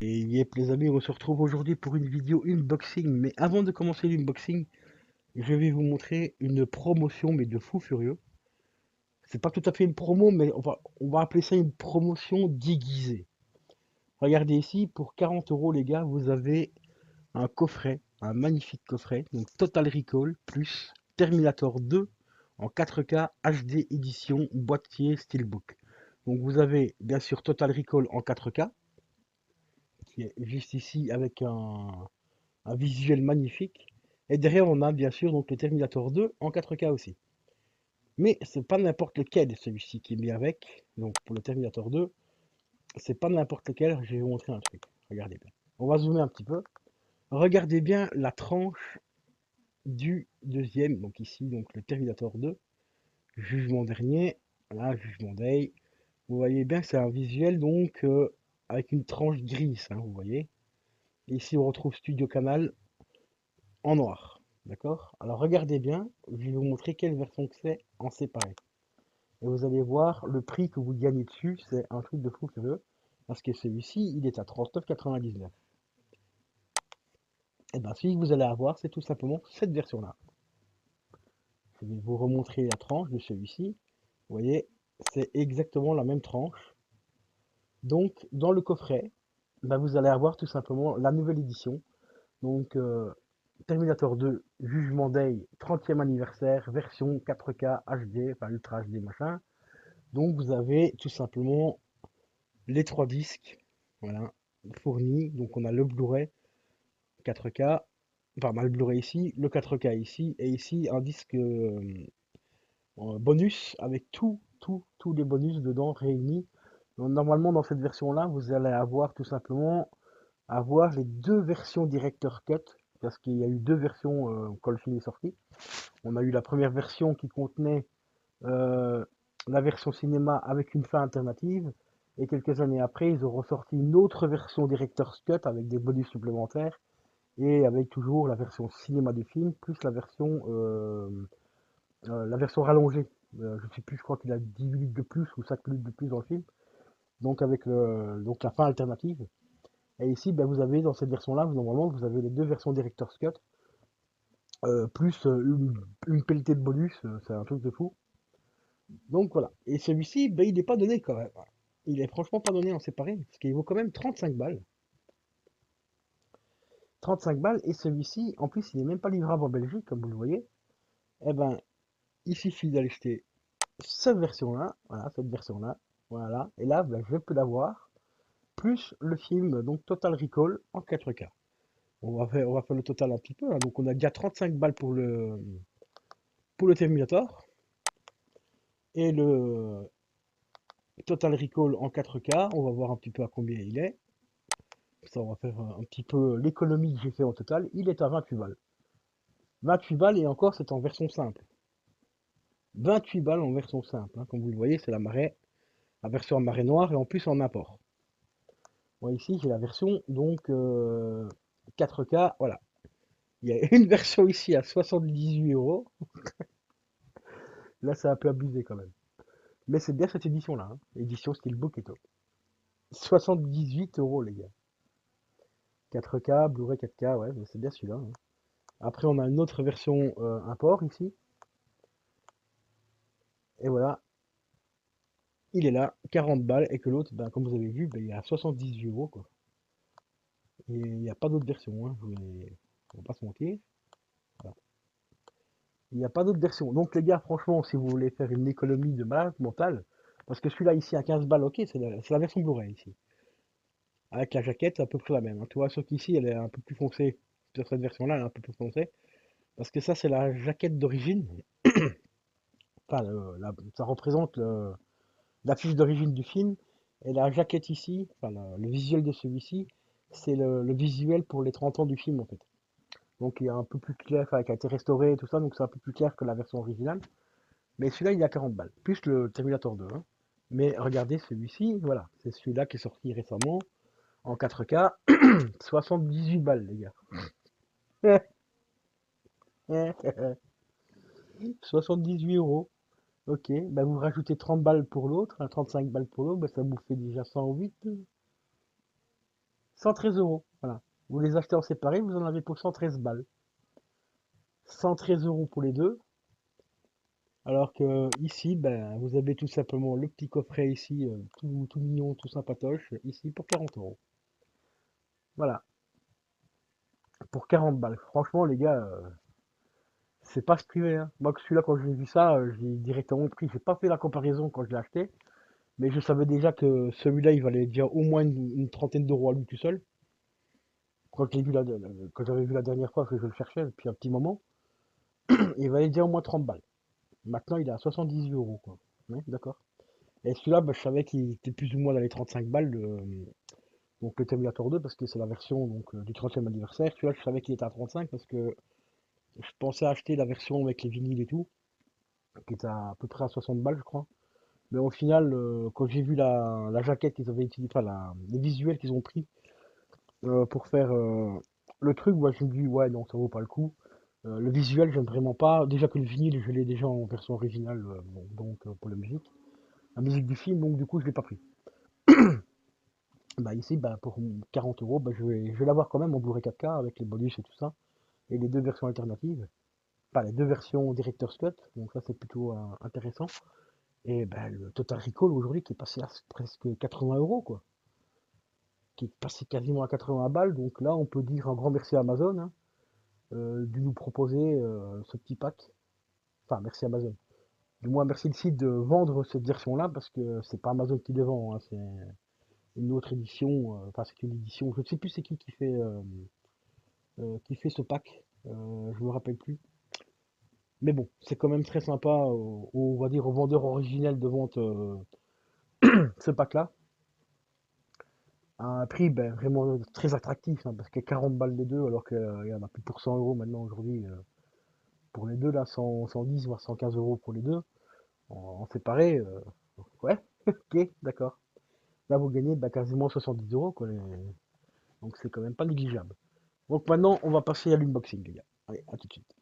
Et yep les amis, on se retrouve aujourd'hui pour une vidéo unboxing. Mais avant de commencer l'unboxing, je vais vous montrer une promotion, mais de fou furieux. C'est pas tout à fait une promo, mais on va appeler ça une promotion déguisée. Regardez ici, pour 40 euros les gars, vous avez un coffret, un magnifique coffret, donc Total Recall plus Terminator 2 en 4K HD édition boîtier Steelbook. Donc vous avez bien sûr Total Recall en 4K, qui est juste ici avec un visuel magnifique. Et derrière, on a bien sûr donc le Terminator 2 en 4K aussi. Mais c'est pas n'importe lequel celui-ci qui est mis avec. Donc pour le Terminator 2, c'est pas n'importe lequel. Je vais vous montrer un truc. Regardez bien. On va zoomer un petit peu. Regardez bien la tranche du deuxième. Donc ici, donc le Terminator 2. Jugement dernier. Voilà, Jugement Day. Vous voyez bien que c'est un visuel donc avec une tranche grise, hein, vous voyez. Et ici, on retrouve Studio Canal en noir. D'accord? Alors regardez bien, je vais vous montrer quelle version que c'est en séparé. Et vous allez voir le prix que vous gagnez dessus, c'est un truc de fou furieux. Parce que celui-ci, il est à 39,99. Et bien celui que vous allez avoir, c'est tout simplement cette version-là. Je vais vous remontrer la tranche de celui-ci. Vous voyez, c'est exactement la même tranche. Donc dans le coffret, ben, vous allez avoir tout simplement la nouvelle édition. Donc Terminator 2, Jugement Day, 30e anniversaire, version 4K HD, enfin Ultra HD machin. Donc vous avez tout simplement les trois disques, voilà, fournis. Donc on a le Blu-ray 4K, enfin on a le Blu-ray ici, le 4K ici, et ici un disque bonus avec tous les bonus dedans réunis. Donc, normalement dans cette version-là, vous allez avoir tout simplement avoir les deux versions Director Cut, parce qu'il y a eu deux versions quand le film est sorti. On a eu la première version qui contenait euh, la version cinéma avec une fin alternative. Et quelques années après, ils ont ressorti une autre version Director's Cut avec des bonus supplémentaires et avec toujours la version cinéma du film, plus la version rallongée. Je ne sais plus, je crois qu'il a 10 minutes de plus ou 5 minutes de plus dans le film. Donc avec donc la fin alternative. Et ici, ben, vous avez dans cette version-là, normalement, vous avez les deux versions Director's Cut, plus une pelletée de bonus, c'est un truc de fou. Donc voilà. Et celui-ci, ben, il n'est pas donné quand même. Il est franchement pas donné en séparé, parce qu'il vaut quand même 35 balles. 35 balles, et celui-ci, en plus, il n'est même pas livrable en Belgique, comme vous le voyez. Eh ben, il suffit d'aller acheter cette version-là, voilà, cette version-là, voilà. Et là, ben, je peux l'avoir, plus le film, donc Total Recall en 4K. On va faire le total un petit peu, hein. Donc on a déjà 35 balles pour le Terminator, et le Total Recall en 4K, on va voir un petit peu à combien il est. Ça, on va faire un petit peu l'économie que j'ai fait au total. Il est à 28 balles. 28 balles et encore, c'est en version simple. 28 balles en version simple, hein. Comme vous le voyez, c'est la version en marée noire et en plus en import. Moi ici, j'ai la version donc 4K. Voilà. Il y a une version ici à 78 euros. Là, c'est un peu abusé quand même. Mais c'est bien cette édition-là, hein. Édition Steelbook et tout. 78 euros, les gars. 4K, Blu-ray 4K, ouais, mais c'est bien celui-là, hein. Après, on a une autre version import ici. Et voilà, il est là, 40 balles, et que l'autre, ben, comme vous avez vu, ben, il est à 78 euros, quoi. Et il n'y a pas d'autre version, hein, on va pas se mentir. Voilà. Il n'y a pas d'autre version. Donc les gars, franchement, si vous voulez faire une économie de malade mentale, parce que celui-là ici à 15 balles, ok, c'est la version Blu-ray ici. Avec la jaquette, c'est à peu près la même, hein. Tu vois, sauf qu'ici, elle est un peu plus foncée. Sur cette version-là, elle est un peu plus foncée. Parce que ça, c'est la jaquette d'origine. Enfin, ça représente l'affiche d'origine du film. Et la jaquette ici, enfin le visuel de celui-ci, c'est le visuel pour les 30 ans du film en fait. Donc il est un peu plus clair, enfin, qui a été restauré et tout ça, donc c'est un peu plus clair que la version originale. Mais celui-là, il est à 40 balles, plus le Terminator 2, hein. Mais regardez celui-ci, voilà, c'est celui-là qui est sorti récemment en 4K, 78 balles les gars. 78 euros. Ok, bah vous rajoutez 30 balles pour l'autre, hein, 35 balles pour l'autre, bah ça vous fait déjà 108. 113 €. Voilà. Vous les achetez en séparé, vous en avez pour 113 balles. 113 € pour les deux. Alors que ici, ben, vous avez tout simplement le petit coffret ici, tout mignon, tout sympatoche, ici pour 40 €. Voilà, pour 40 balles. Franchement, les gars, c'est pas se priver, hein. Moi, que celui-là, quand j'ai vu ça, j'ai directement pris. J'ai pas fait la comparaison quand je l'ai acheté, mais je savais déjà que celui-là, il valait déjà au moins une trentaine d'euros à lui tout seul. Quand je l'ai vu quand j'avais vu la dernière fois que je le cherchais depuis un petit moment, il valait déjà au moins 30 balles. Maintenant, il est à 78 €, quoi. Ouais, d'accord. Et celui-là, bah, je savais qu'il était plus ou moins dans les 35 balles, donc le Terminator 2, parce que c'est la version donc, du 30e anniversaire. Celui-là, je savais qu'il était à 35 parce que je pensais acheter la version avec les vinyles et tout, qui était à peu près à 60 balles, je crois. Mais au final, quand j'ai vu la jaquette qu'ils avaient utilisé, enfin les visuels qu'ils ont pris pour faire le truc, moi je me dis ouais non, ça vaut pas le coup. Le visuel, j'aime vraiment pas. Déjà que le vinyle, je l'ai déjà en version originale, bon, donc pour la musique du film, donc du coup je l'ai pas pris. Bah ici, bah, pour 40 €, bah, je vais l'avoir quand même en Blu-ray 4K avec les bonus et tout ça, et les deux versions alternatives. Enfin, les deux versions Director's Cut, donc ça c'est plutôt intéressant. Et bah, le Total Recall aujourd'hui qui est passé à presque 80 € quoi. Qui est passé quasiment à 80 balles, donc là on peut dire un grand merci à Amazon hein, de nous proposer ce petit pack. Enfin, merci Amazon. Du moins, merci le site de vendre cette version-là parce que c'est pas Amazon qui les vend, hein, c'est une autre édition. Enfin, c'est une édition. Je ne sais plus c'est qui fait ce pack. Je me rappelle plus. Mais bon, c'est quand même très sympa, on va dire, au vendeur originel de vente ce pack-là. À un prix ben, vraiment très attractif, hein, parce que 40 balles les deux, alors qu'il y en a plus pour 100 € maintenant aujourd'hui. Pour les deux, là, 110 voire 115 € pour les deux, en séparé. Ouais, ok, d'accord. Là, vous gagnez bah, quasiment 70 € quoi. Donc c'est quand même pas négligeable. Donc maintenant, on va passer à l'unboxing, les gars. Allez, à tout de suite.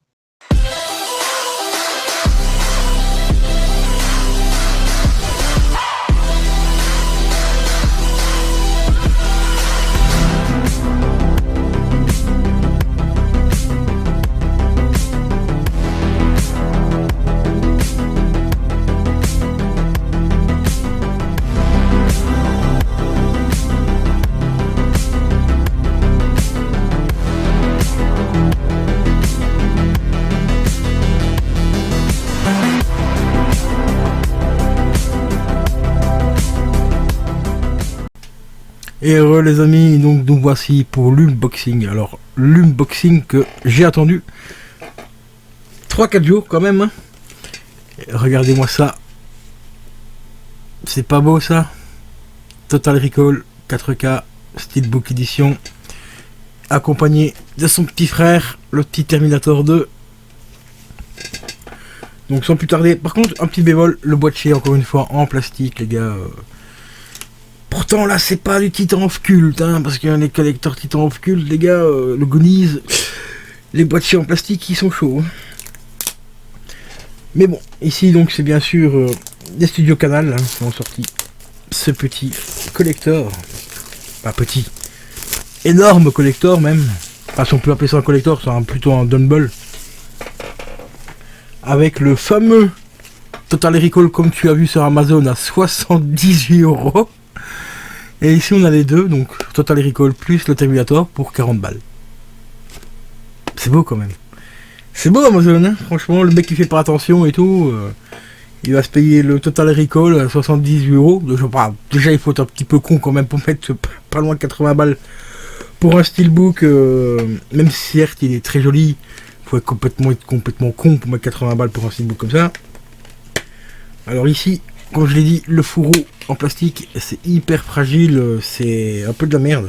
Et heureux les amis, donc nous voici pour l'unboxing. Alors l'unboxing que j'ai attendu 3-4 jours quand même. Hein. Regardez-moi ça. C'est pas beau ça. Total Recall 4K Steelbook Edition. Accompagné de son petit frère, le petit Terminator 2. Donc sans plus tarder, par contre un petit bémol, le boîtier encore une fois en plastique les gars. Pourtant là c'est pas du Titan of Cult, hein, parce que les collecteurs Titan of Cult, les gars, le Goonies, les boîtiers en plastique ils sont chauds. Hein. Mais bon, ici donc c'est bien sûr des studios Canal hein, qui ont sorti ce petit collector. Pas petit, énorme collector même. Enfin si on peut appeler ça un collector, c'est plutôt un Dumble. Avec le fameux Total Recall comme tu as vu sur Amazon à 78 €. Et ici on a les deux, donc Total Recall plus le Terminator pour 40 balles. C'est beau quand même. C'est beau Amazon, hein. Franchement, le mec qui fait pas attention et tout, il va se payer le Total Recall à 78 €. Donc, déjà il faut être un petit peu con quand même pour mettre pas loin de 80 balles pour un steelbook, même si certes il est très joli, il faut être complètement con pour mettre 80 balles pour un steelbook comme ça. Alors ici, comme je l'ai dit, le fourreau en plastique, c'est hyper fragile, c'est un peu de la merde.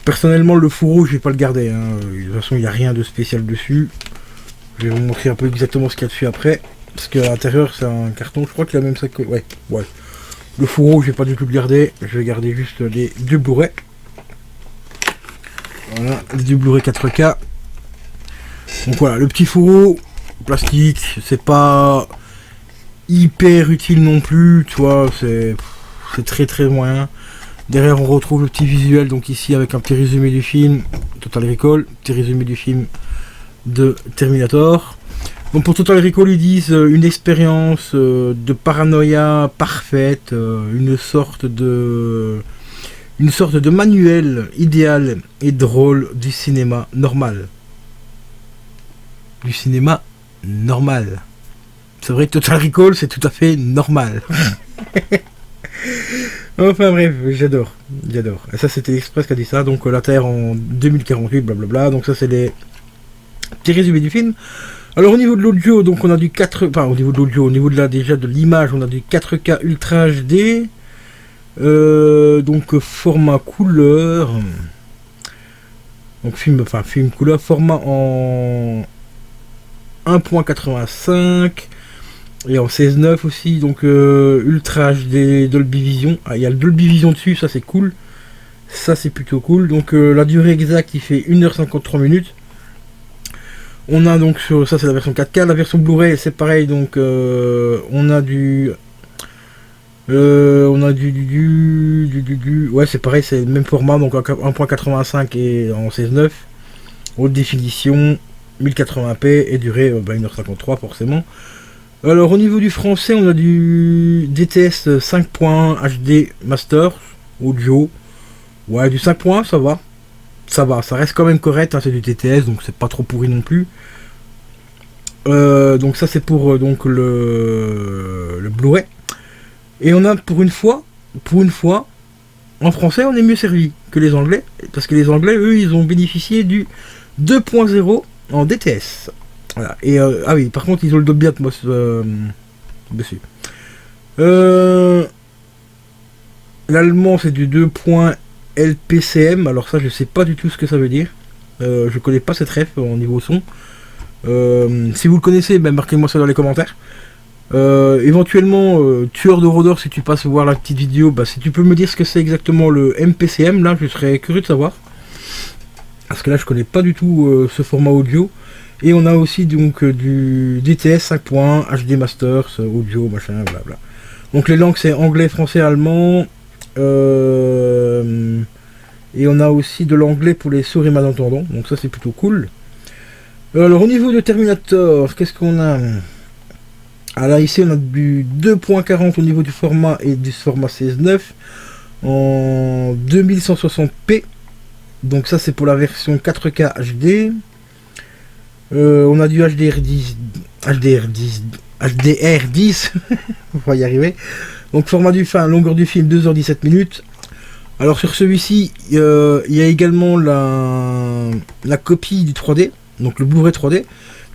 Personnellement, le fourreau, je vais pas le garder. Hein. De toute façon, il n'y a rien de spécial dessus. Je vais vous montrer un peu exactement ce qu'il y a dessus après. Parce qu'à l'intérieur, c'est un carton. Je crois qu'il a même ça que... Ouais. Le fourreau, je vais pas du tout le garder. Je vais garder juste les deux Blu-ray. Voilà, les deux Blu-ray 4K. Donc voilà, le petit fourreau plastique, c'est pas hyper utile non plus, tu vois, c'est très très moyen. Derrière, on retrouve le petit visuel, donc ici avec un petit résumé du film Total Recall, petit résumé du film de Terminator. Donc pour Total Recall, ils disent une expérience de paranoïa parfaite, une sorte de manuel idéal et drôle du cinéma normal. Du cinéma normal. C'est vrai que Total Recall, c'est tout à fait normal. Enfin bref, j'adore. Et ça, c'était l'Express qui a dit ça. Donc la Terre en 2048, blablabla. Donc ça, c'est les petits résumés du film. Alors au niveau de l'audio, donc on a du 4... Enfin, au niveau de l'audio, au niveau de déjà de l'image, on a du 4K Ultra HD. Donc format couleur. Donc film couleur, format en 1.85 et en 16:9 aussi, donc Ultra HD Dolby Vision. Ah, il y a le Dolby Vision dessus, ça c'est cool. Ça c'est plutôt cool. Donc la durée exacte, il fait 1h53 minutes. On a donc sur ça, c'est la version 4K. La version Blu-ray c'est pareil, donc on a du ouais, c'est pareil, c'est le même format, donc 1.85 et en 16:9, haute définition 1080p et durée 1h53 forcément. Alors au niveau du français, on a du DTS 5.1 HD Master audio. Ouais, du 5.1, ça reste quand même correct, hein, c'est du DTS, donc c'est pas trop pourri non plus. Donc ça c'est pour donc le Blu-ray. Et on a pour une fois, en français on est mieux servi que les Anglais, parce que les Anglais, eux, ils ont bénéficié du 2.0 en DTS. Voilà. Et ah oui, par contre ils ont le Dolby Atmos dessus. L'allemand c'est du 2.LPCM, alors ça je sais pas du tout ce que ça veut dire. Je connais pas cette ref au niveau son. Si vous le connaissez, ben marquez-moi ça dans les commentaires. Éventuellement, tueur de rôdeurs, si tu passes voir la petite vidéo, bah, si tu peux me dire ce que c'est exactement le MPCM, là je serais curieux de savoir. Parce que là je connais pas du tout ce format audio. Et on a aussi donc du DTS 5.1 HD Masters audio machin blabla. Donc les langues c'est anglais, français, allemand. Et on a aussi de l'anglais pour les sourds et malentendants. Donc ça c'est plutôt cool. Alors au niveau de Terminator, qu'est-ce qu'on a? Alors ici on a du 2.40 au niveau du format et du format 16:9 en 2160p. Donc ça c'est pour la version 4K HD. On a du HDR10, on va y arriver. Donc format du film, longueur du film 2h17 minutes. Alors sur celui-ci, il y a également la copie du 3D, donc le Blu-ray 3D.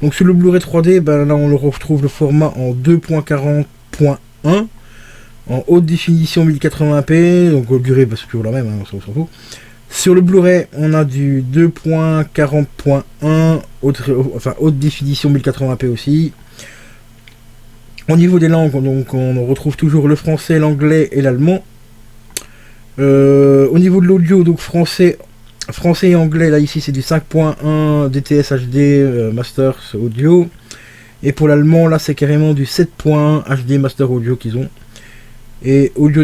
Donc sur le Blu-ray 3D, ben là on le retrouve le format en 2.40.1 en haute définition 1080p, donc durée bah, c'est toujours la même, hein, on s'en fout. Sur le Blu-ray, on a du 2.40.1, haute définition 1080p aussi. Au niveau des langues, donc, on retrouve toujours le français, l'anglais et l'allemand. Au niveau de l'audio, donc français et anglais, là ici c'est du 5.1 DTS HD Masters audio. Et pour l'allemand, là c'est carrément du 7.1 HD Master audio qu'ils ont. Et audio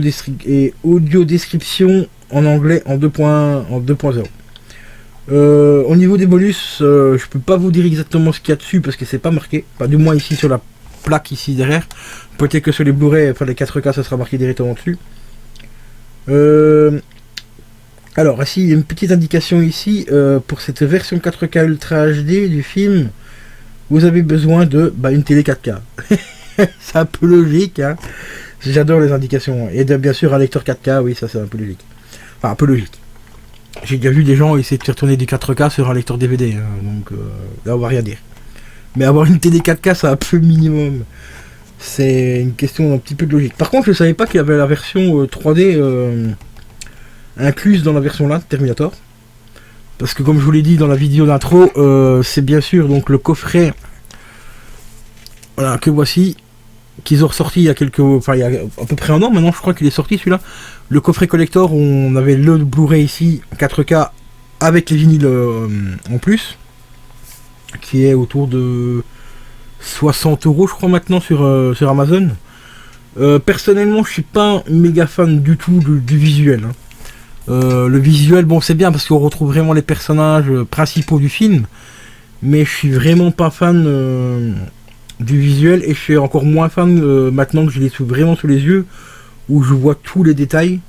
description en anglais en 2.0. Au niveau des bonus, je peux pas vous dire exactement ce qu'il y a dessus parce que c'est pas marqué, pas du moins ici sur la plaque ici derrière. Peut-être que sur les Blu-ray, enfin les 4K, ça sera marqué directement dessus. Alors ici il y a une petite indication ici pour cette version 4K Ultra HD du film. Vous avez besoin de une télé 4K. C'est un peu logique, hein. J'adore les indications. Et bien sûr un lecteur 4K, oui, ça c'est un peu logique. Enfin, un peu logique. J'ai déjà vu des gens essayer de faire tourner du 4K sur un lecteur DVD, hein, donc là on va rien dire. Mais avoir une télé 4K, c'est un peu minimum. C'est une question un petit peu de logique. Par contre, je savais pas qu'il y avait la version 3D incluse dans la version là de Terminator. Parce que comme je vous l'ai dit dans la vidéo d'intro, c'est bien sûr donc le coffret, voilà, que voici, qu'ils ont ressorti il y a il y a à peu près un an maintenant, je crois qu'il est sorti celui-là. Le coffret collector, on avait le Blu-ray ici 4K avec les vinyles en plus, qui est autour de 60 € je crois maintenant sur Amazon. Personnellement, je suis pas un méga fan du tout du visuel, hein. Le visuel, bon, c'est bien parce qu'on retrouve vraiment les personnages principaux du film, mais je suis vraiment pas fan du visuel, et je suis encore moins fan maintenant que je l'ai vraiment sous les yeux, où je vois tous les détails.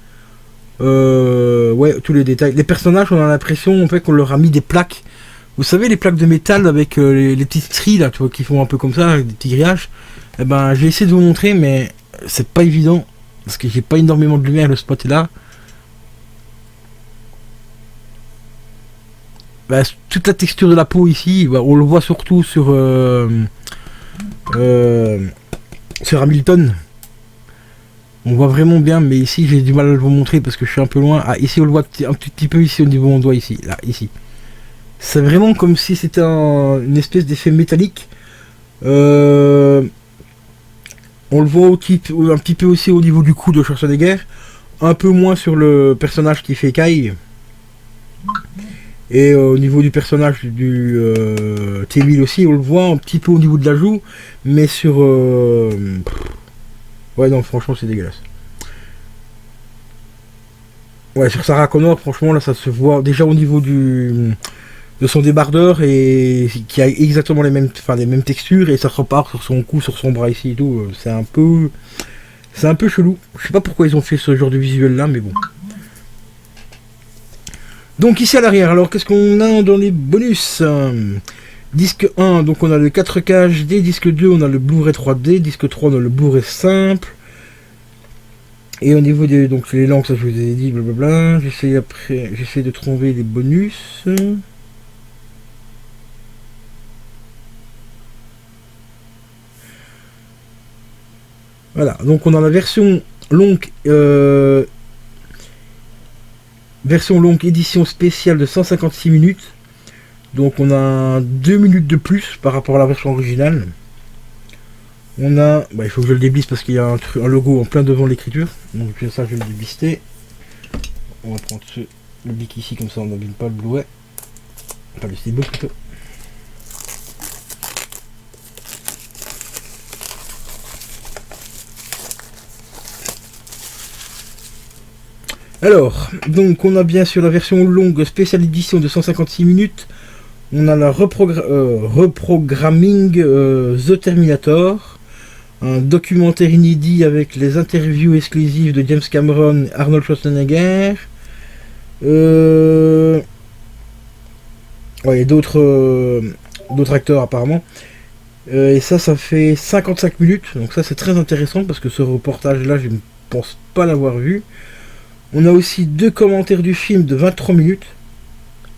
Ouais, tous les détails. Les personnages, on a l'impression en fait qu'on leur a mis des plaques. Vous savez, les plaques de métal avec les petites stries là, tu vois, qui font un peu comme ça, avec des petits grillages. Eh ben, j'ai essayé de vous montrer, mais c'est pas évident parce que j'ai pas énormément de lumière. Le spot est là. Bah, toute la texture de la peau ici, bah, on le voit surtout sur Hamilton. On voit vraiment bien, mais ici j'ai du mal à vous montrer parce que je suis un peu loin. Ah, ici on le voit un tout petit peu ici au niveau de mon doigt ici, là, ici. C'est vraiment comme si c'était une espèce d'effet métallique. On le voit un petit peu aussi au niveau du cou de Schwarzenegger. Un peu moins sur le personnage qui fait Kai. Et au niveau du personnage du T-1000 aussi, on le voit un petit peu au niveau de la joue. Mais sur... ouais, non, franchement, c'est dégueulasse. Ouais, sur Sarah Connor, franchement, là, ça se voit déjà au niveau de son débardeur, et qui a exactement les mêmes textures, et ça se repart sur son cou, sur son bras ici et tout. C'est un peu chelou. Je sais pas pourquoi ils ont fait ce genre de visuel là, mais bon. Donc ici à l'arrière, alors qu'est-ce qu'on a dans les bonus? Disque 1, donc on a le 4K HD, disque 2, on a le Blu-ray 3D, disque 3, on a le Blu-ray simple. Et au niveau des donc les langues, ça je vous ai dit, blablabla. J'essaie de trouver les bonus. Voilà, donc on a la version longue édition spéciale de 156 minutes. Donc on a 2 minutes de plus par rapport à la version originale. On a... Bah, il faut que je le déblisse parce qu'il y a un logo en plein devant l'écriture. Donc ça je vais le déblister. On va prendre le bic ici, comme ça on n'abîme pas le Blu-ray. Enfin le steelbook plutôt. Alors, donc on a bien sûr la version longue spéciale édition de 156 minutes. On a la reprogramming The Terminator. Un documentaire inédit avec les interviews exclusives de James Cameron et Arnold Schwarzenegger. Ouais, et d'autres acteurs apparemment. Et ça fait 55 minutes. Donc ça c'est très intéressant parce que ce reportage là je ne pense pas l'avoir vu. On a aussi 2 commentaires du film de 23 minutes.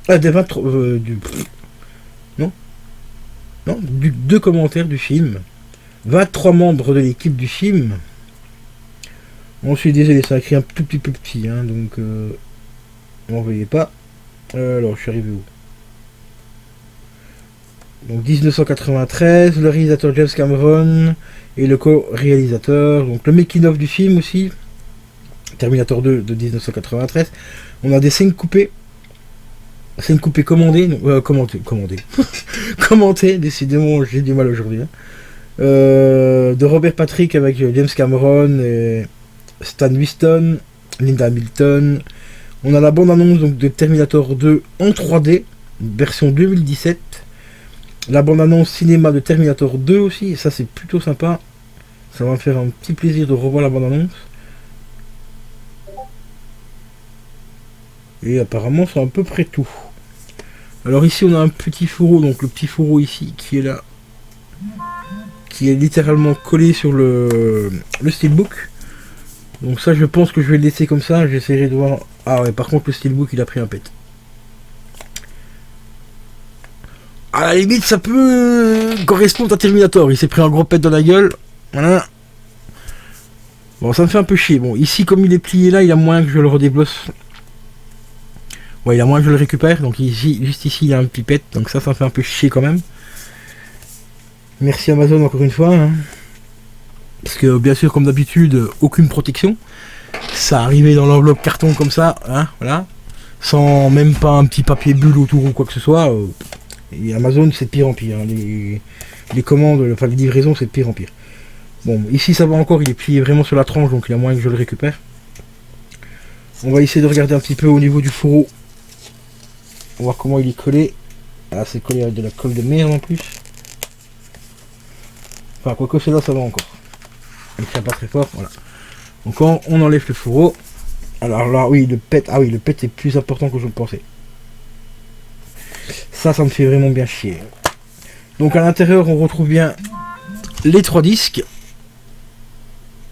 Ah, des 23... non, 2 commentaires du film. 23 membres de l'équipe du film. Bon, je suis désolé, ça a écrit un tout petit peu petit, hein, donc... n'en voyez pas. Alors, je suis arrivé où? Donc, 1993, le réalisateur James Cameron et le co-réalisateur. Donc, le making-of du film aussi. Terminator 2 de 1993. On a des scènes coupées. Scènes coupées commandées. Commentées, décidément, j'ai du mal aujourd'hui. Hein. De Robert Patrick avec James Cameron et Stan Winston, Linda Hamilton. On a la bande-annonce donc de Terminator 2 en 3D, version 2017. La bande-annonce cinéma de Terminator 2 aussi, et ça c'est plutôt sympa. Ça va me faire un petit plaisir de revoir la bande-annonce. Et apparemment c'est à peu près tout. Alors ici on a un petit fourreau, donc le petit fourreau ici qui est là, qui est littéralement collé sur le steelbook. Donc ça je pense que je vais le laisser comme ça, j'essaierai de voir... Ah ouais, par contre le steelbook il a pris un pet. À la limite ça peut correspondre à Terminator, il s'est pris un gros pet dans la gueule. Voilà. Bon ça me fait un peu chier, bon ici comme il est plié là, il y a moyen que je le redéblosse. Ouais, il y a moyen que je le récupère, donc ici, juste ici il y a un petit pet, donc ça me fait un peu chier quand même. Merci Amazon encore une fois. Hein. Parce que bien sûr comme d'habitude, aucune protection. Ça arrivait dans l'enveloppe carton comme ça, hein, voilà. Sans même pas un petit papier bulle autour ou quoi que ce soit. Et Amazon c'est de pire en pire. Hein. Les commandes, enfin les livraisons c'est de pire en pire. Bon, ici ça va encore, il est plié vraiment sur la tranche, donc il y a moyen que je le récupère. On va essayer de regarder un petit peu au niveau du fourreau. On va voir comment il est collé. Ah, c'est collé avec de la colle de merde en plus. Enfin, quoique celle-là, ça va encore. Il tient pas très fort, voilà. Donc quand on enlève le fourreau, alors là, oui, le pet, ah oui, le pet est plus important que je le pensais. Ça me fait vraiment bien chier. Donc à l'intérieur, on retrouve bien les 3 disques.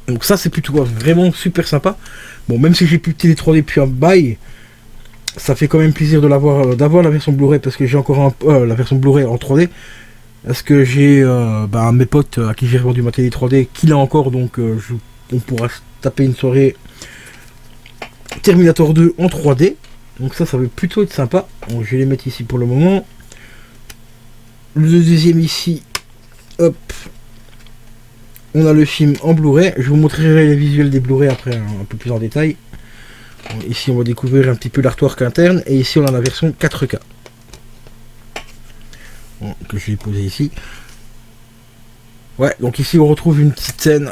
Donc ça, c'est plutôt vraiment super sympa. Bon, même si j'ai pu les 3D depuis un bail, ça fait quand même plaisir de d'avoir la version Blu-ray, parce que j'ai encore la version Blu-ray en 3D. Parce que j'ai mes potes à qui j'ai revendu ma télé 3D qui l'a encore, donc on pourra se taper une soirée Terminator 2 en 3D. Donc ça va plutôt être sympa. Donc, je vais les mettre ici pour le moment. Le deuxième ici, hop, on a le film en Blu-ray. Je vous montrerai les visuels des Blu-ray après un peu plus en détail. Donc, ici on va découvrir un petit peu l'artwork interne. Et ici on a la version 4K. Bon, que je vais poser ici. Ouais, donc ici on retrouve une petite scène.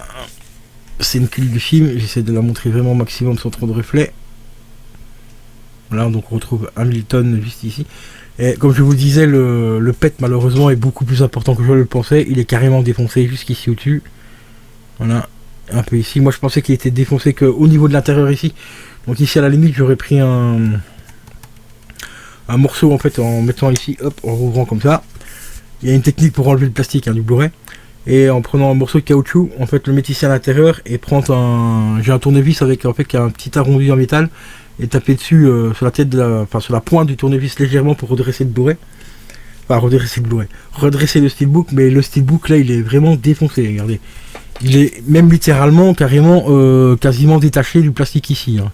C'est une clip du film. J'essaie de la montrer vraiment au maximum sans trop de reflets. Voilà, donc on retrouve Hamilton juste ici. Et comme je vous disais, le pet malheureusement est beaucoup plus important que je le pensais. Il est carrément défoncé jusqu'ici au-dessus. Voilà, un peu ici. Moi je pensais qu'il était défoncé qu'au niveau de l'intérieur ici. Donc ici à la limite j'aurais pris un morceau en fait en mettant ici, hop, en rouvrant comme ça. Il y a une technique pour enlever le plastique du Blu-ray. Et en prenant un morceau de caoutchouc, en fait le mettre ici à l'intérieur et prendre j'ai un tournevis avec en fait un petit arrondi en métal. Et taper dessus sur la tête sur la pointe du tournevis légèrement pour redresser le Blu-ray. Enfin redresser le Blu-ray. Redresser le steelbook, mais le steelbook là il est vraiment défoncé, regardez. Il est même littéralement quasiment détaché du plastique ici. Hein.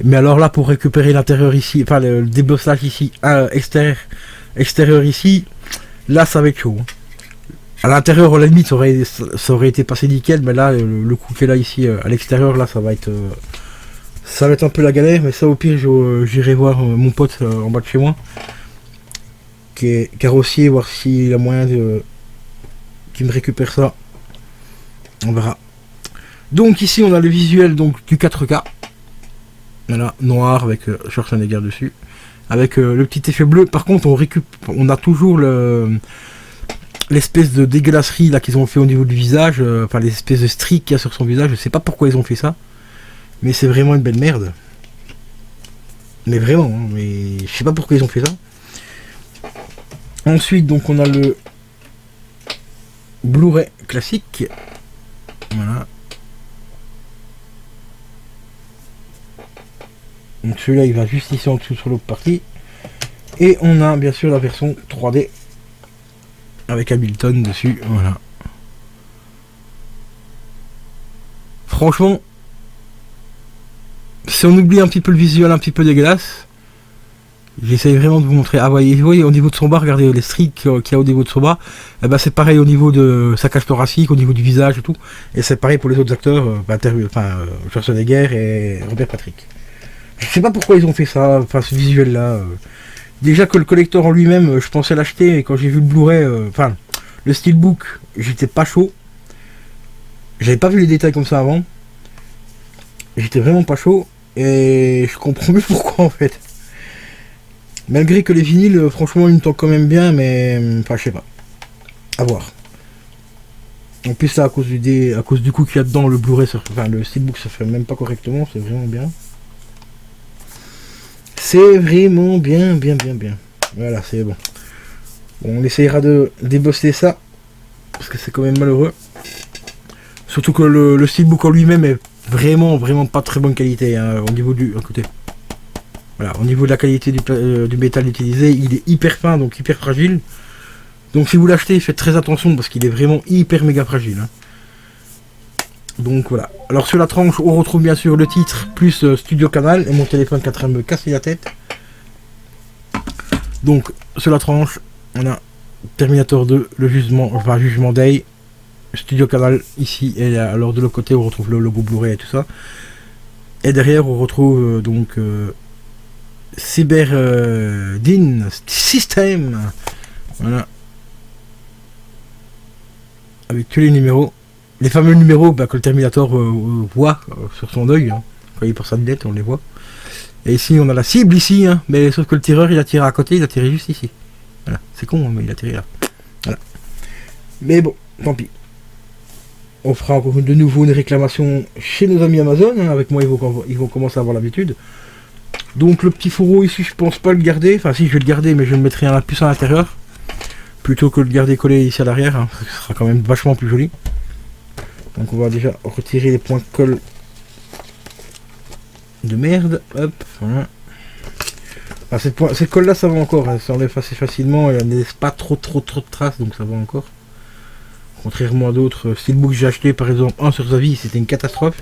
Mais alors là pour récupérer l'intérieur ici, enfin le débossage ici, extérieur ici, là ça va être chaud. Hein. À l'intérieur, à la limite, ça aurait été passé nickel, mais là, le coup qui est là ici, à l'extérieur, là, ça va être un peu la galère, mais ça au pire j'irai voir mon pote en bas de chez moi qui est carrossier, voir s'il a moyen qu'il me récupère ça. On verra. Donc ici on a le visuel donc du 4K. Voilà, noir avec Schwarzenegger dessus. Avec le petit effet bleu. Par contre on a toujours l'espèce de dégueulasserie là qu'ils ont fait au niveau du visage. Enfin l'espèce de streak qu'il y a sur son visage. Je sais pas pourquoi ils ont fait ça. Mais c'est vraiment une belle merde. Mais vraiment, hein, mais je sais pas pourquoi ils ont fait ça. Ensuite, donc on a le Blu-ray classique. Voilà. Donc celui-là, il va juste ici en dessous sur l'autre partie. Et on a bien sûr la version 3D avec Hamilton dessus. Voilà. Franchement, si on oublie un petit peu le visuel un petit peu dégueulasse, j'essaye vraiment de vous montrer. Ah ouais, vous voyez au niveau de son bas, regardez les streaks qu'il y a au niveau de son bas. Eh ben, c'est pareil au niveau de sa cage thoracique, au niveau du visage et tout. Et c'est pareil pour les autres acteurs, Schwarzenegger et Robert Patrick. Je sais pas pourquoi ils ont fait ça, enfin ce visuel là. Déjà que le collector en lui-même, je pensais l'acheter, et quand j'ai vu le Blu-ray, le steelbook, j'étais pas chaud. J'avais pas vu les détails comme ça avant. J'étais vraiment pas chaud. Et je comprends mieux pourquoi en fait. Malgré que les vinyles, franchement, ils me tentent quand même bien, mais enfin, je sais pas. À voir. En plus, ça, à cause du coup qu'il y a dedans, le Blu-ray, le steelbook, ça fait même pas correctement, c'est vraiment bien. C'est vraiment bien. Voilà, c'est bon. Bon, on essayera de débosser ça, parce que c'est quand même malheureux. Surtout que le steelbook en lui-même est vraiment pas très bonne qualité, hein, au niveau du côté. Voilà, au niveau de la qualité du métal utilisé, il est hyper fin, donc hyper fragile. Donc si vous l'achetez, faites très attention parce qu'il est vraiment hyper méga fragile. Hein. Donc voilà. Alors sur la tranche, on retrouve bien sûr le titre plus Studio Canal et mon téléphone qui est en train de me casser la tête. Donc sur la tranche, on a Terminator 2, Jugement Day, Studio Canal ici, et alors de l'autre côté on retrouve le logo Blu-ray et tout ça. Et derrière on retrouve Cyberdine System. Voilà. Avec tous les numéros. Les fameux numéros que le Terminator voit sur son œil. Hein, quand il porte sa lunette, on les voit. Et ici, on a la cible ici, hein, mais sauf que le tireur, il a tiré à côté, il a tiré juste ici. Voilà, c'est con, hein, mais il a tiré là. Voilà. Mais bon, tant pis. On fera encore de nouveau une réclamation chez nos amis Amazon, hein. Avec moi, ils vont commencer à avoir l'habitude. Donc le petit fourreau ici, je pense pas le garder. Enfin si, je vais le garder, mais je le mettrai un plus à l'intérieur. Plutôt que le garder collé ici à l'arrière, hein. Ce sera quand même vachement plus joli. Donc on va déjà retirer les points de colle de merde. Hop, voilà. Ah, cette colle là, ça va encore, hein. Ça enlève assez facilement et elle ne laisse pas trop de traces, donc ça va encore. Contrairement à d'autres steelbooks que j'ai acheté, par exemple un sur Zavi, c'était une catastrophe.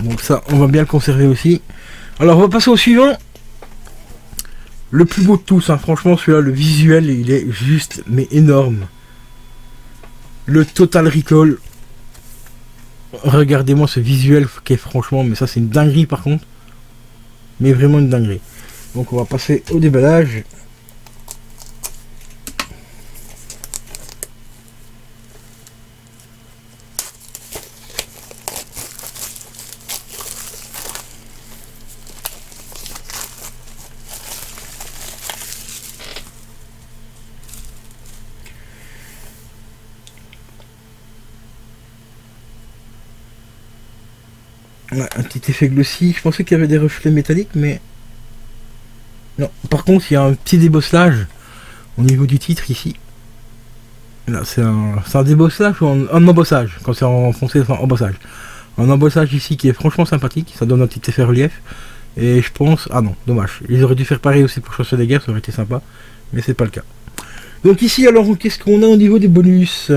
Donc ça, on va bien le conserver aussi. Alors on va passer au suivant. Le plus beau de tous, hein. Franchement celui-là, le visuel, il est juste, mais énorme. Le Total Recall. Regardez-moi ce visuel qui est franchement, mais ça c'est une dinguerie par contre. Mais vraiment une dinguerie. Donc on va passer au déballage. Ouais, un petit effet glossy. Je pensais qu'il y avait des reflets métalliques, mais non. Par contre, il y a un petit débosselage au niveau du titre ici. Là, c'est un débosselage ou un embossage. Quand c'est en foncé, c'est un embossage. Un embossage ici qui est franchement sympathique. Ça donne un petit effet relief. Et je pense... Ah non, dommage. Ils auraient dû faire pareil aussi pour Chasseurs des Guerres, ça aurait été sympa. Mais c'est pas le cas. Donc ici, alors, qu'est-ce qu'on a au niveau des bonus?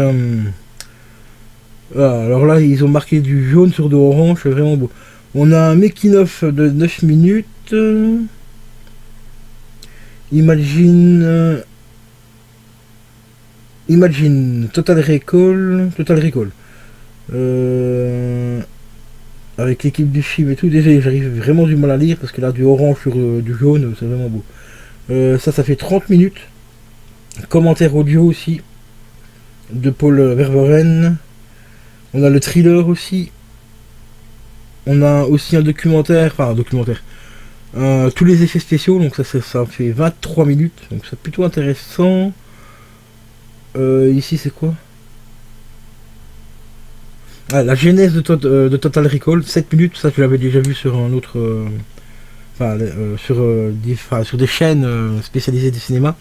Alors là, ils ont marqué du jaune sur de orange, c'est vraiment beau. On a un making-of de 9 minutes. Imagine Total Recall. Avec l'équipe du film et tout. Désolé, j'arrive vraiment du mal à lire parce que là, du orange sur du jaune, c'est vraiment beau. Ça fait 30 minutes. Commentaire audio aussi de Paul Verhoeven. On a le thriller aussi. On a aussi un documentaire, tous les effets spéciaux, donc ça fait 23 minutes, donc c'est plutôt intéressant. Ici c'est quoi? La genèse de Total Recall, 7 minutes, ça je l'avais déjà vu sur un autre... sur des chaînes spécialisées du cinéma.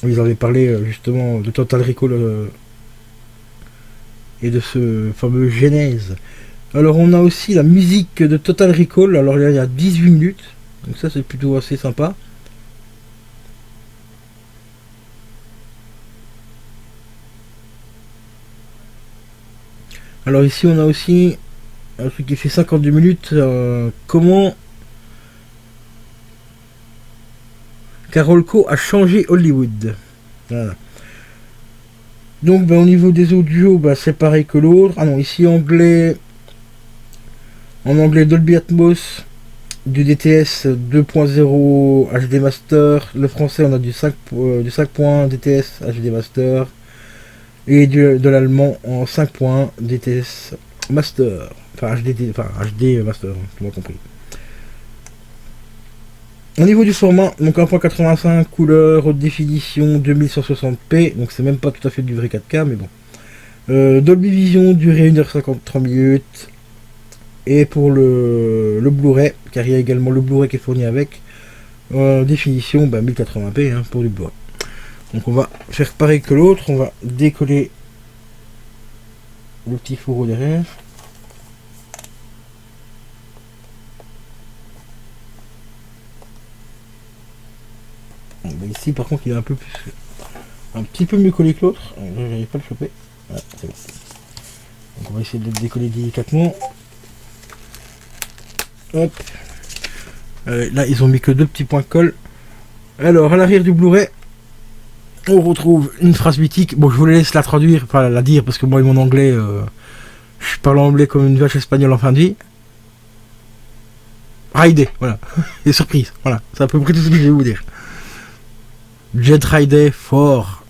Ils avaient parlé justement de Total Recall et de ce fameux genèse. Alors on a aussi la musique de Total Recall, alors là il y a 18 minutes, donc ça c'est plutôt assez sympa. Alors ici on a aussi un truc qui fait 52 minutes, comment Carol Co a changé Hollywood. Voilà. Donc au niveau des audios, c'est pareil que l'autre. Ah non, ici anglais... En anglais Dolby Atmos, du DTS 2.0 HD Master. Le français on a du 5 points DTS HD Master. Et de l'allemand en 5 points DTS Master. Enfin HD Master, tu m'as compris. Au niveau du format, donc 1.85 couleur haute définition 2160p. Donc c'est même pas tout à fait du vrai 4K, mais bon. Dolby Vision, durée 1h53 minutes. Et pour le Blu-ray, car il y a également le Blu-ray qui est fourni avec, définition 1080p pour du Blu-ray. Donc on va faire pareil que l'autre, on va décoller le petit fourreau derrière. Ici par contre il est un petit peu mieux collé que l'autre, j'arrive pas à le choper. Voilà, c'est bon. Donc on va essayer de le décoller délicatement. Hop. Là ils ont mis que 2 petits points de colle. Alors à l'arrière du Blu-ray, on retrouve une phrase mythique. Bon, je vous laisse la traduire, enfin la dire, parce que moi, mon anglais, je parle anglais comme une vache espagnole en fin de vie. Rider, voilà. Et surprise, voilà. C'est à peu près tout ce que je vais vous dire. Jet Rider for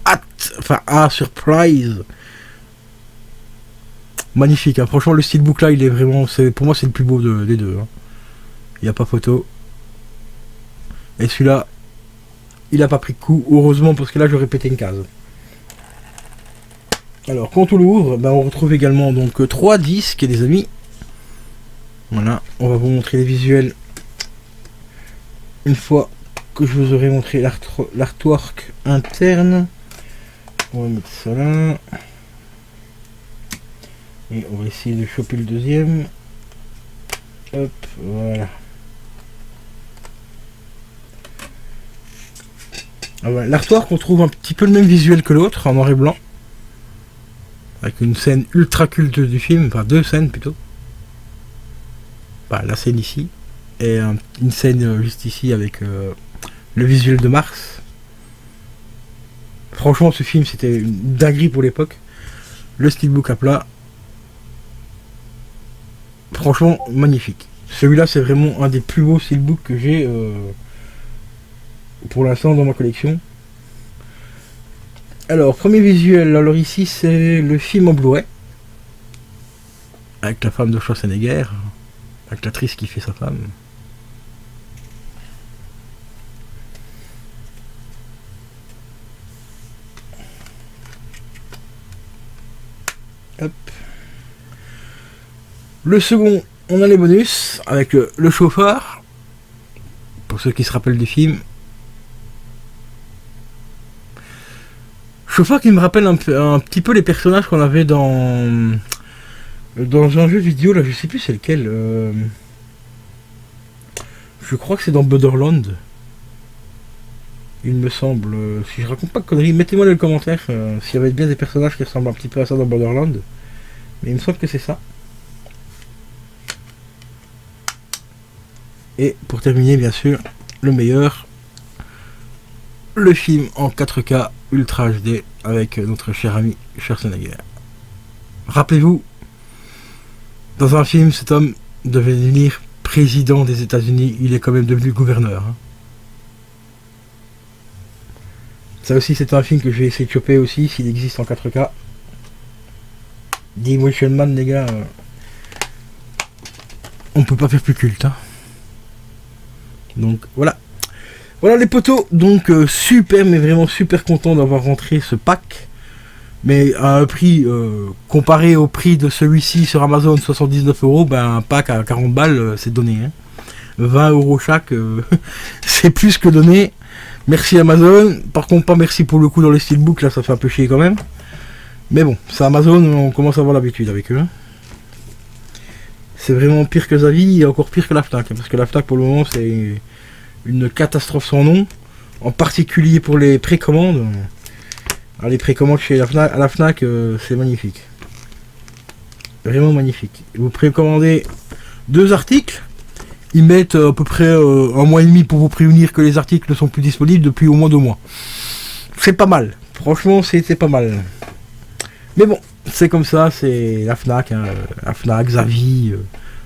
a surprise Magnifique, hein. Franchement le steelbook là il est vraiment, pour moi c'est le plus beau des deux, hein. Il n'y a pas photo. Et celui-là, il a pas pris de coup, heureusement, parce que là j'aurais pété une case. Alors quand on l'ouvre, ben, on retrouve également donc 3 disques les amis. Voilà, on va vous montrer les visuels une fois que je vous aurai montré l'artwork interne. On va mettre ça là. Et on va essayer de choper le deuxième. Hop, voilà. Ah ouais, l'artwork, on trouve un petit peu le même visuel que l'autre, en noir et blanc. Avec une scène ultra culte du film, enfin 2 scènes plutôt. Bah, la scène ici. Et une scène juste ici avec le visuel de Mars. Franchement, ce film, c'était une dinguerie pour l'époque. Le steelbook à plat. Franchement, magnifique. Celui-là, c'est vraiment un des plus beaux steelbooks que j'ai pour l'instant dans ma collection. Alors, premier visuel, alors ici c'est le film en Blu-ray avec la femme de Schwarzenegger, avec l'actrice qui fait sa femme. Hop. Le second, on a les bonus avec le chauffeur, pour ceux qui se rappellent du film. Chauffeur qui me rappelle un petit peu les personnages qu'on avait dans un jeu vidéo, là je sais plus c'est lequel. Je crois que c'est dans Borderlands. Il me semble. Si je raconte pas de conneries, mettez-moi dans les commentaires s'il y avait bien des personnages qui ressemblent un petit peu à ça dans Borderlands. Mais il me semble que c'est ça. Et pour terminer, bien sûr, le meilleur, le film en 4K Ultra HD avec notre cher ami Schwarzenegger. Rappelez-vous, dans un film, cet homme devait devenir président des États-Unis, il est quand même devenu gouverneur. Hein. Ça aussi, c'est un film que je vais essayer de choper aussi, s'il existe en 4K. Demolition Man, les gars, on peut pas faire plus culte. Hein. Donc voilà. Voilà les potos, donc super, mais vraiment super content d'avoir rentré ce pack. Mais à un prix, comparé au prix de celui-ci sur Amazon, 79€, ben un pack à 40 balles, c'est donné. Hein. 20€ chaque, c'est plus que donné. Merci Amazon. Par contre, pas merci pour le coup dans les steelbooks, là ça fait un peu chier quand même. Mais bon, c'est Amazon, on commence à avoir l'habitude avec eux. Hein. C'est vraiment pire que Zavi et encore pire que la Fnac. Hein, parce que la Fnac pour le moment c'est une catastrophe sans nom. En particulier pour les précommandes. Alors, les précommandes chez à la Fnac, c'est magnifique. Vraiment magnifique. Vous précommandez 2 articles. Ils mettent à peu près 1 mois et demi pour vous prévenir que les articles ne sont plus disponibles depuis au moins 2 mois. C'est pas mal. Franchement, c'était pas mal. Mais bon, c'est comme ça, c'est la Fnac, hein, la Fnac, Zavi.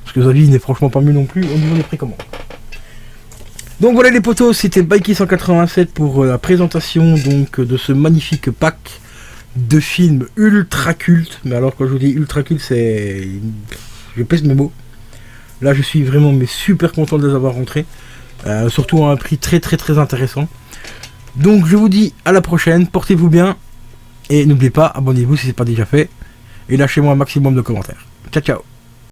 Parce que Zavi n'est franchement pas mieux non plus au niveau des précommandes. Donc voilà les potos, c'était Bikey 187 pour la présentation donc de ce magnifique pack de films ultra cultes. Mais alors quand je vous dis ultra culte, c'est... je pèse mes mots. Là je suis vraiment mais super content de les avoir rentrés. Surtout à un prix très très très intéressant. Donc je vous dis à la prochaine, portez-vous bien. Et n'oubliez pas, abonnez-vous si ce n'est pas déjà fait. Et lâchez-moi un maximum de commentaires. Ciao ciao.